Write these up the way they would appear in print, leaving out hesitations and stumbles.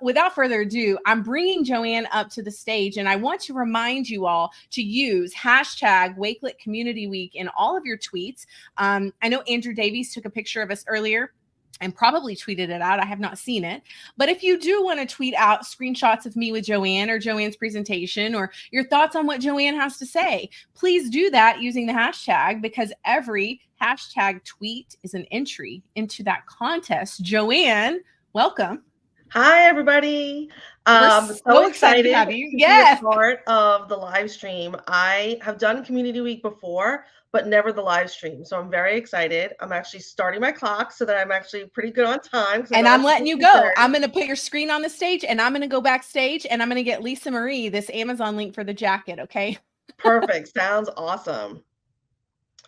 Without further ado, I'm bringing Joanne up to the stage, and I want to remind you all to use hashtag Wakelet Community Week in all of your tweets. I know Andrew Davies took a picture of us earlier and probably tweeted it out. I have not seen it. But if you do want to tweet out screenshots of me with Joanne or Joanne's presentation or your thoughts on what Joanne has to say, please do that using the hashtag, because every hashtag tweet is an entry into that contest. Joanne, welcome. Hi, everybody. We're so excited to have you. Yes. Be a part of the live stream. I have done Community Week before, but never the live stream. So I'm very excited. I'm actually starting my clock so that I'm actually pretty good on time. And I'm letting you go. I'm going to put your screen on the stage, and I'm going to go backstage, and I'm going to get Lisa Marie this Amazon link for the jacket, okay? Perfect. Sounds awesome.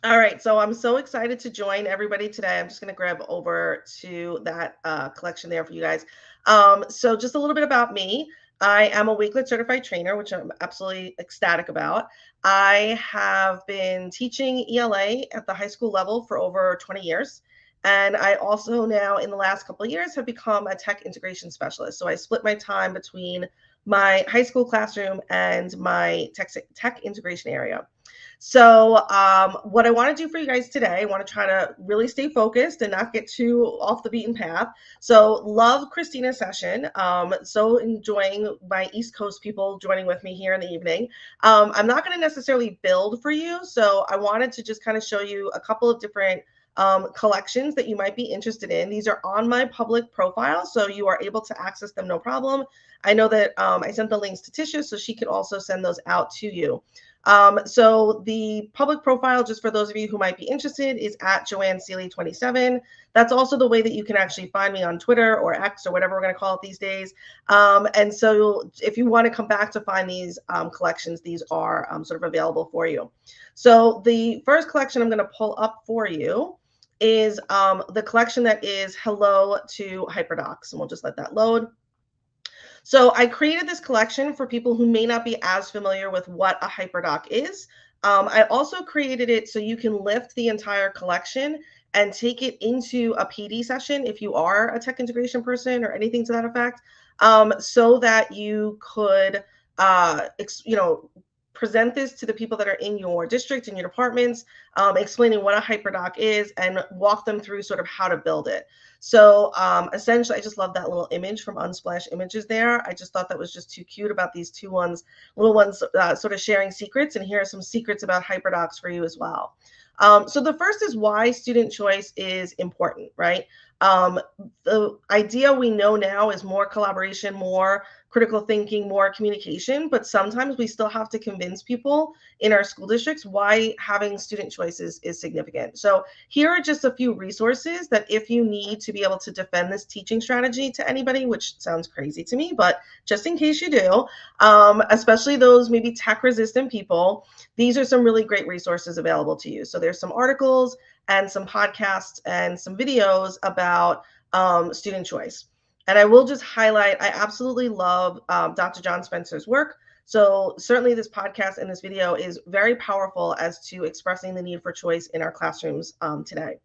All right, so I'm so excited to join everybody today. I'm just going to grab over to that collection there for you guys. So just a little bit about me. I am a Wakelet certified trainer, which I'm absolutely ecstatic about. I have been teaching ELA at the high school level for over 20 years. And I also now, in the last couple of years, have become a tech integration specialist. So I split my time between my high school classroom and my tech integration area. So what I want to do for you guys today, I want to try to really stay focused and not get too off the beaten path. So love Christina's session. So enjoying my East Coast people joining with me here in the evening. I'm not going to necessarily build for you. So I wanted to just kind of show you a couple of different collections that you might be interested in. These are on my public profile, so you are able to access them no problem. I know that I sent the links to Tisha, so she could also send those out to you. So the public profile, just for those of you who might be interested, is at Joanne Seale 27. That's also the way that you can actually find me on Twitter or X or whatever we're going to call it these days. And so if you want to come back to find these collections, these are sort of available for you. So the first collection I'm going to pull up for you is the collection that is Hello to Hyperdocs, and we'll just let that load. So I created this collection for people who may not be as familiar with what a Hyperdoc is. I also created it so you can lift the entire collection and take it into a PD session if you are a tech integration person or anything to that effect, so that you could, present this to the people that are in your district, in your departments, explaining what a Hyperdoc is and walk them through sort of how to build it. So essentially, I just love that little image from Unsplash Images there. I just thought that was just too cute about these two little ones sort of sharing secrets. And here are some secrets about Hyperdocs for you as well. So the first is why student choice is important, right? The idea we know now is more collaboration, more critical thinking, more communication, but sometimes we still have to convince people in our school districts why having student choices is significant. So here are just a few resources that if you need to be able to defend this teaching strategy to anybody, which sounds crazy to me, but just in case you do, especially those maybe tech resistant people, these are some really great resources available to you. So there's some articles and some podcasts and some videos about student choice. And I will just highlight, I absolutely love Dr. John Spencer's work. So certainly this podcast and this video is very powerful as to expressing the need for choice in our classrooms today.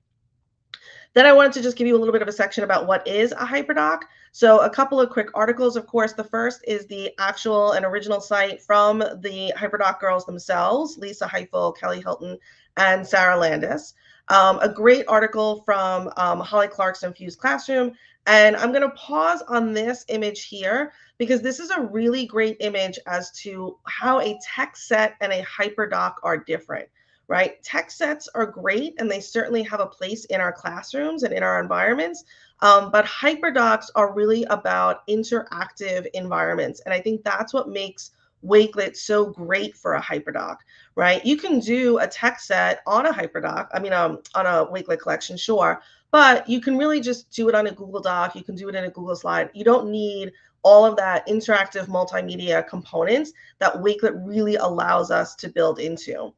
Then I wanted to just give you a little bit of a section about what is a Hyperdoc. So a couple of quick articles, of course. The first is the actual and original site from the Hyperdoc girls themselves, Lisa Heifel, Kelly Hilton, and Sarah Landis. A great article from Holly Clark's Infused Classroom. And I'm going to pause on this image here because this is a really great image as to how a tech set and a Hyperdoc are different, right? Tech sets are great and they certainly have a place in our classrooms and in our environments, but Hyperdocs are really about interactive environments. And I think that's what makes Wakelet so great for a Hyperdoc, right? You can do a tech set on a Hyperdoc, on a Wakelet collection, sure, but you can really just do it on a Google Doc. You can do it in a Google Slide. You don't need all of that interactive multimedia components that Wakelet really allows us to build into.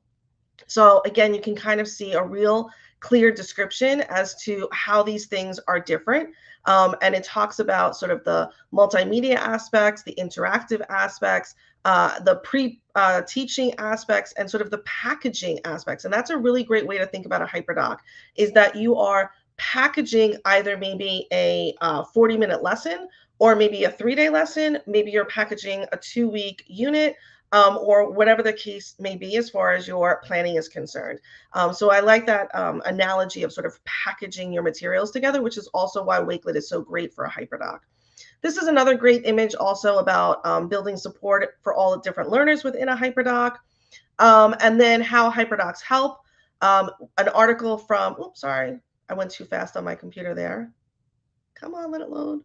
So again, you can kind of see a real clear description as to how these things are different. And it talks about sort of the multimedia aspects, the interactive aspects, the pre-teaching aspects, and sort of the packaging aspects. And that's a really great way to think about a Hyperdoc, is that you are packaging either maybe a 40-minute lesson or maybe a 3-day lesson, maybe you're packaging a 2-week unit, or whatever the case may be as far as your planning is concerned. So I like that analogy of sort of packaging your materials together, which is also why Wakelet is so great for a Hyperdoc. This is another great image also about building support for all the different learners within a Hyperdoc, and then how Hyperdocs help. An article from, oops, sorry, I went too fast on my computer there. Come on, let it load.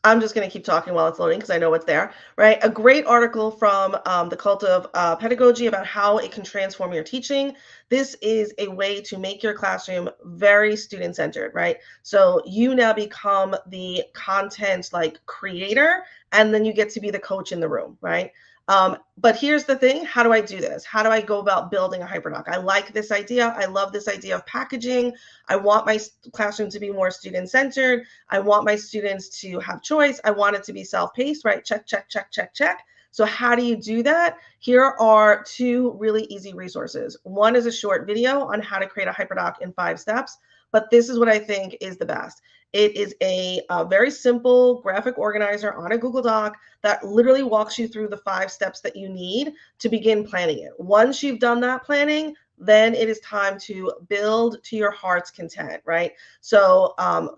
I'm just going to keep talking while it's loading because I know it's there, right? A great article from the Cult of Pedagogy about how it can transform your teaching. This is a way to make your classroom very student-centered, right? So you now become the content like creator, and then you get to be the coach in the room, right? But here's the thing, how do I do this? How do I go about building a Hyperdoc? I like this idea. I love this idea of packaging. I want my classroom to be more student-centered. I want my students to have choice. I want it to be self-paced, right? Check, check, check, check, check. So how do you do that? Here are 2 really easy resources. One is a short video on how to create a Hyperdoc in 5 steps, but this is what I think is the best. It is a very simple graphic organizer on a Google Doc that literally walks you through the 5 steps that you need to begin planning it. Once you've done that planning, then it is time to build to your heart's content, right? So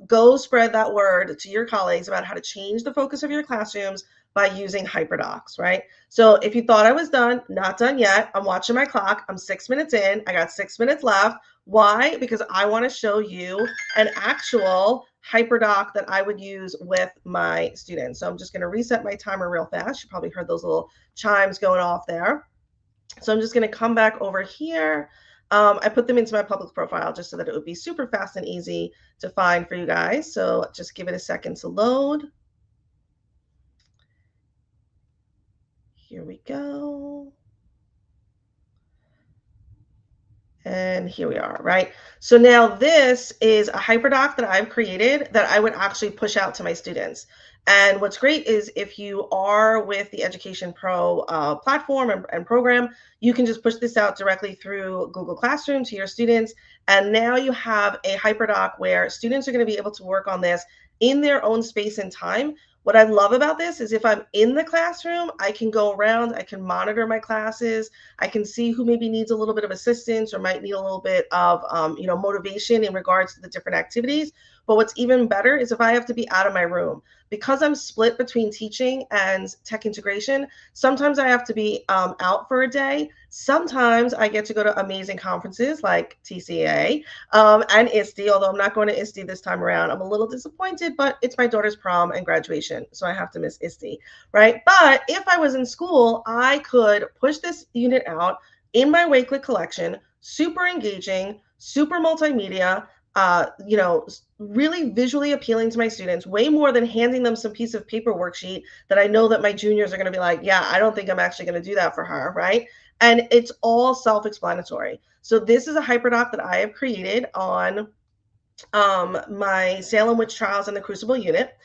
go spread that word to your colleagues about how to change the focus of your classrooms by using Hyperdocs, right? So if you thought I was done, not done yet. I'm watching my clock. I'm 6 minutes in. I got 6 minutes left. Why? Because I want to show you an actual Hyperdoc that I would use with my students. So I'm just going to reset my timer real fast. You probably heard those little chimes going off there. So I'm just going to come back over here. I put them into my public profile just so that it would be super fast and easy to find for you guys. So just give it a second to load. Here we go. And here we are, right? So now this is a Hyperdoc that I've created that I would actually push out to my students. And what's great is if you are with the Education Pro platform and program, you can just push this out directly through Google Classroom to your students. And now you have a Hyperdoc where students are going to be able to work on this in their own space and time. What I love about this is if I'm in the classroom, I can go around, I can monitor my classes, I can see who maybe needs a little bit of assistance or might need a little bit of motivation in regards to the different activities. But what's even better is if I have to be out of my room. Because I'm split between teaching and tech integration, sometimes I have to be out for a day. Sometimes I get to go to amazing conferences like TCA and ISTE, although I'm not going to ISTE this time around. I'm a little disappointed, but it's my daughter's prom and graduation, so I have to miss ISTE, right? But if I was in school, I could push this unit out in my Wakelet collection, super engaging, super multimedia, really visually appealing to my students, way more than handing them some piece of paper worksheet that I know that my juniors are going to be like, yeah, I don't think I'm actually going to do that for her, right? And it's all self-explanatory. So this is a Hyperdoc that I have created on my Salem Witch Trials and the Crucible unit.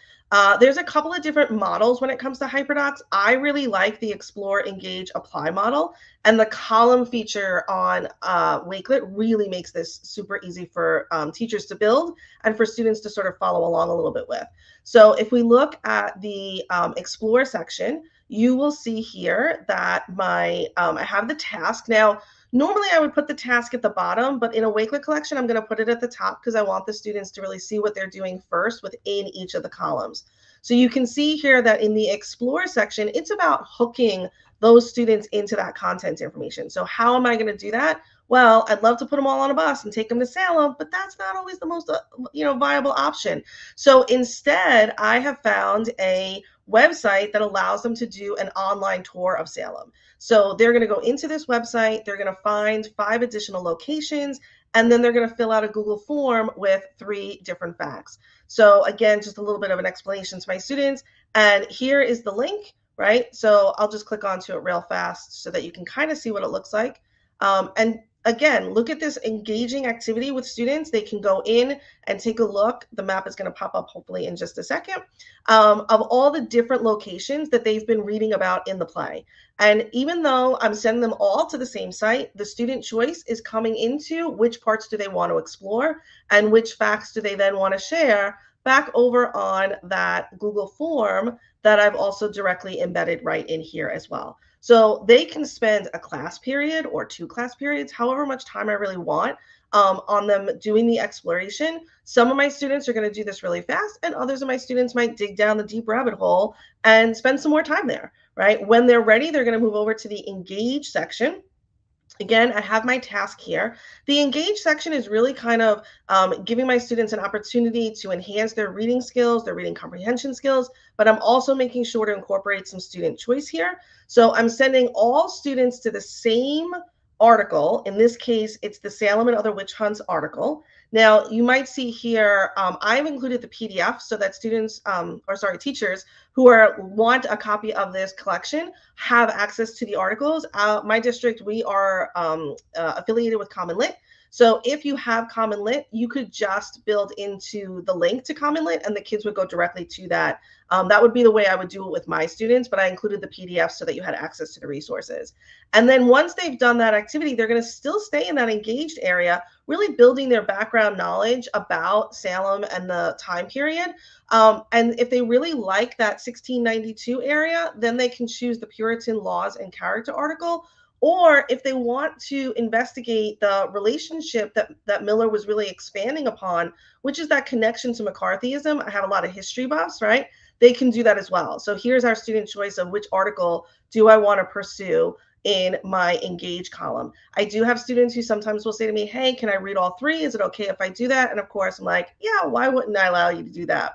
There's a couple of different models when it comes to Hyperdocs. I really like the Explore, Engage, Apply model, and the column feature on Wakelet really makes this super easy for teachers to build and for students to sort of follow along a little bit with. So if we look at the Explore section, you will see here that I have the task. Now, normally I would put the task at the bottom, but in a Wakelet collection, I'm going to put it at the top because I want the students to really see what they're doing first within each of the columns. So you can see here that in the Explore section, it's about hooking those students into that content information. So how am I going to do that? Well, I'd love to put them all on a bus and take them to Salem, but that's not always the most viable option. So instead, I have found a website that allows them to do an online tour of Salem. So they're going to go into this website, they're going to find 5 additional locations, and then they're going to fill out a Google form with 3 different facts. So again, just a little bit of an explanation to my students. And here is the link, right? So I'll just click onto it real fast so that you can kind of see what it looks like. And again, look at this engaging activity with students. They can go in and take a look. The map is going to pop up hopefully in just a second, of all the different locations that they've been reading about in the play. And even though I'm sending them all to the same site, the student choice is coming into which parts do they want to explore and which facts do they then want to share back over on that Google form that I've also directly embedded right in here as well. So they can spend a class period or 2 class periods, however much time I really want, on them doing the exploration. Some of my students are going to do this really fast, and others of my students might dig down the deep rabbit hole and spend some more time there, right? When they're ready, they're going to move over to the engage section. Again, I have my task here. The engage section is really kind of giving my students an opportunity to enhance their reading skills, their reading comprehension skills, but I'm also making sure to incorporate some student choice here. So I'm sending all students to the same article. In this case, it's the Salem and Other Witch Hunts article. Now, you might see here, I've included the PDF so that students, teachers who want a copy of this collection have access to the articles. My district, we are affiliated with Common Lit. So if you have Common Lit, you could just build into the link to Common Lit and the kids would go directly to that. That would be the way I would do it with my students, but I included the PDF so that you had access to the resources. And then once they've done that activity, they're going to still stay in that engaged area, really building their background knowledge about Salem and the time period. And if they really like that 1692 area, then they can choose the Puritan Laws and Character article. Or if they want to investigate the relationship that Miller was really expanding upon, which is that connection to McCarthyism, I have a lot of history buffs, right? They can do that as well. So here's our student choice of which article do I want to pursue in my engage column. I do have students who sometimes will say to me, hey, can I read all 3? Is it okay if I do that? And of course, I'm like, yeah, why wouldn't I allow you to do that?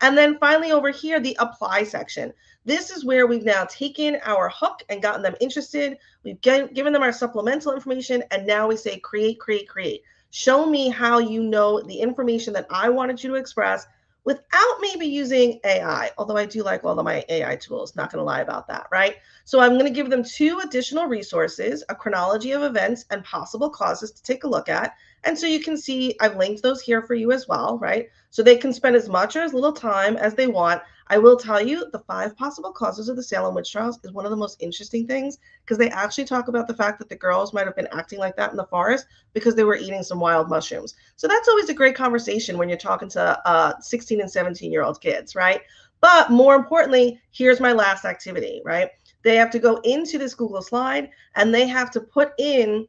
And then finally over here, the apply section. This is where we've now taken our hook and gotten them interested. We've given them our supplemental information, and now we say create, create, create. Show me how you know the information that I wanted you to express without maybe using AI, although I do like all of my AI tools, not going to lie about that, right? So I'm going to give them 2 additional resources, a chronology of events and possible causes to take a look at. And so you can see I've linked those here for you as well, right? So they can spend as much or as little time as they want. I will tell you the 5 possible causes of the Salem witch trials is one of the most interesting things because they actually talk about the fact that the girls might have been acting like that in the forest because they were eating some wild mushrooms. So that's always a great conversation when you're talking to 16 and 17-year-old kids, right? But more importantly, here's my last activity, right? They have to go into this Google slide and they have to put in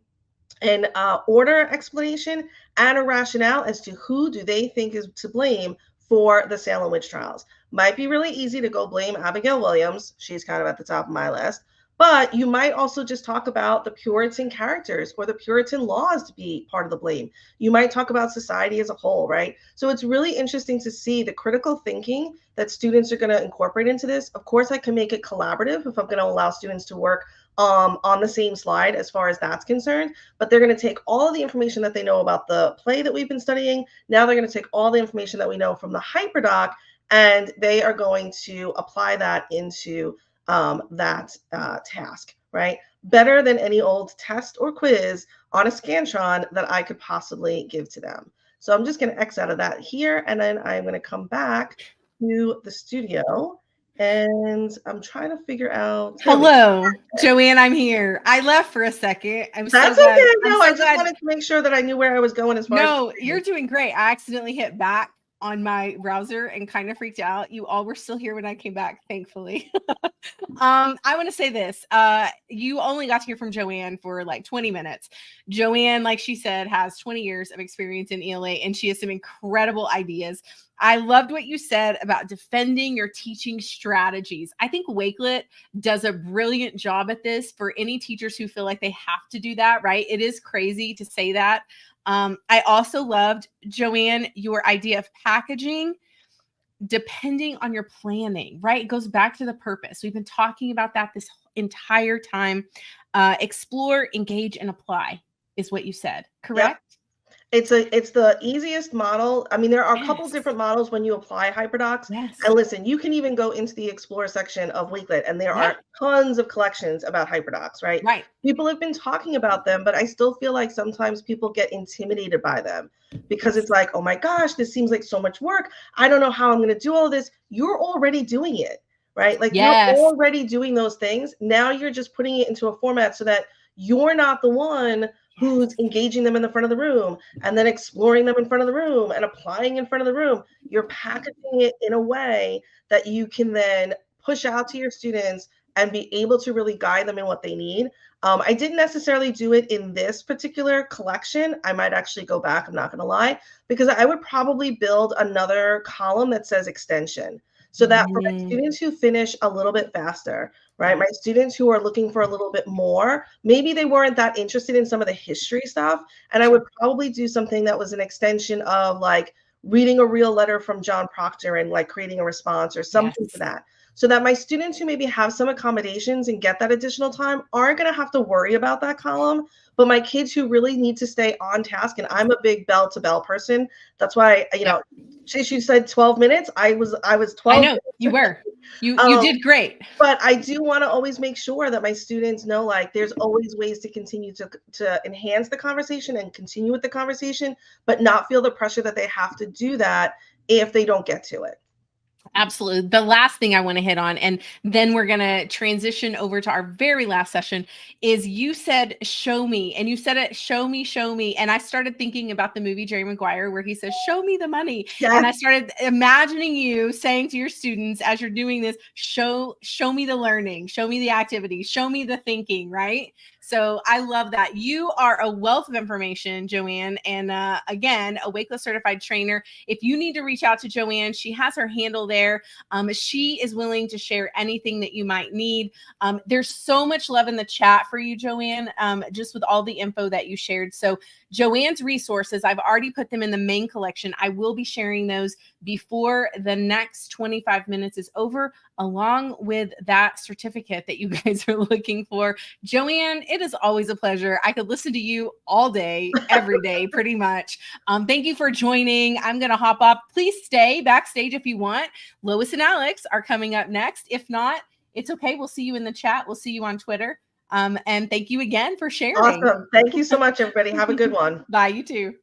an order explanation and a rationale as to who do they think is to blame for the Salem witch trials. Might be really easy to go blame Abigail Williams. She's kind of at the top of my list. But you might also just talk about the Puritan characters or the Puritan laws to be part of the blame. You might talk about society as a whole, right? So it's really interesting to see the critical thinking that students are going to incorporate into this. Of course, I can make it collaborative if I'm going to allow students to work on the same slide as far as that's concerned, but they're going to take all of the information that they know about the play that we've been studying. Now they're going to take all the information that we know from the Hyperdoc, and they are going to apply that into that task, right? Better than any old test or quiz on a Scantron that I could possibly give to them. So I'm just going to X out of that here, and then I'm going to come back to the studio. And I'm trying to figure out. Hello, Joanne, I'm here. I left for a second. That's so glad. Okay. No, I just wanted to make sure that I knew where I was going as far as. No, you're doing great. I accidentally hit back on my browser and kind of freaked out. You all were still here when I came back, thankfully. I want to say this. You only got to hear from Joanne for like 20 minutes. Joanne, like she said, has 20 years of experience in ELA, and she has some incredible ideas. I loved what you said about defending your teaching strategies. I think Wakelet does a brilliant job at this for any teachers who feel like they have to do that, right? It is crazy to say that. I also loved, Joanne, your idea of packaging depending on your planning, right? It goes back to the purpose. We've been talking about that this entire time. Explore, engage, and apply is what you said, correct? Yep. It's the easiest model. I mean, there are a couple different models when you apply Hyperdocs. Yes. And listen, you can even go into the Explore section of Wakelet, and there are tons of collections about Hyperdocs, right? Right. People have been talking about them, but I still feel like sometimes people get intimidated by them because it's like, oh my gosh, this seems like so much work. I don't know how I'm going to do all of this. You're already doing it, right? Like you're already doing those things. Now you're just putting it into a format so that you're not the one who's engaging them in the front of the room and then exploring them in front of the room and applying in front of the room. You're packaging it in a way that you can then push out to your students and be able to really guide them in what they need. I didn't necessarily do it in this particular collection. I might actually go back, I'm not going to lie, because I would probably build another column that says extension. So that for my students who finish a little bit faster, right? My students who are looking for a little bit more, maybe they weren't that interested in some of the history stuff. And I would probably do something that was an extension of like reading a real letter from John Proctor and like creating a response or something to that. So that my students who maybe have some accommodations and get that additional time aren't going to have to worry about that column. But my kids who really need to stay on task, and I'm a big bell to bell person. That's why, you know, she said 12 minutes. I was 12. I know you were. You did great. But I do want to always make sure that my students know, like, there's always ways to continue to enhance the conversation and continue with the conversation, but not feel the pressure that they have to do that if they don't get to it. Absolutely. The last thing I want to hit on, and then we're going to transition over to our very last session, is you said, show me. And you said it, show me, show me. And I started thinking about the movie Jerry Maguire, where he says, show me the money. Yes. And I started imagining you saying to your students, as you're doing this, show me the learning, show me the activity, show me the thinking, right? So I love that. You are a wealth of information, Joanne. And again, a Wakelet certified trainer. If you need to reach out to Joanne, she has her handle there. She is willing to share anything that you might need. There's so much love in the chat for you, Joanne, just with all the info that you shared. So Joanne's resources, I've already put them in the main collection. I will be sharing those before the next 25 minutes is over, along with that certificate that you guys are looking for. Joanne, it is always a pleasure. I could listen to you all day, every day, pretty much. Thank you for joining. I'm going to hop off. Please stay backstage if you want. Lois and Alex are coming up next. If not, it's okay. We'll see you in the chat. We'll see you on Twitter. And thank you again for sharing. Awesome. Thank you so much, everybody. Have a good one. Bye, you too.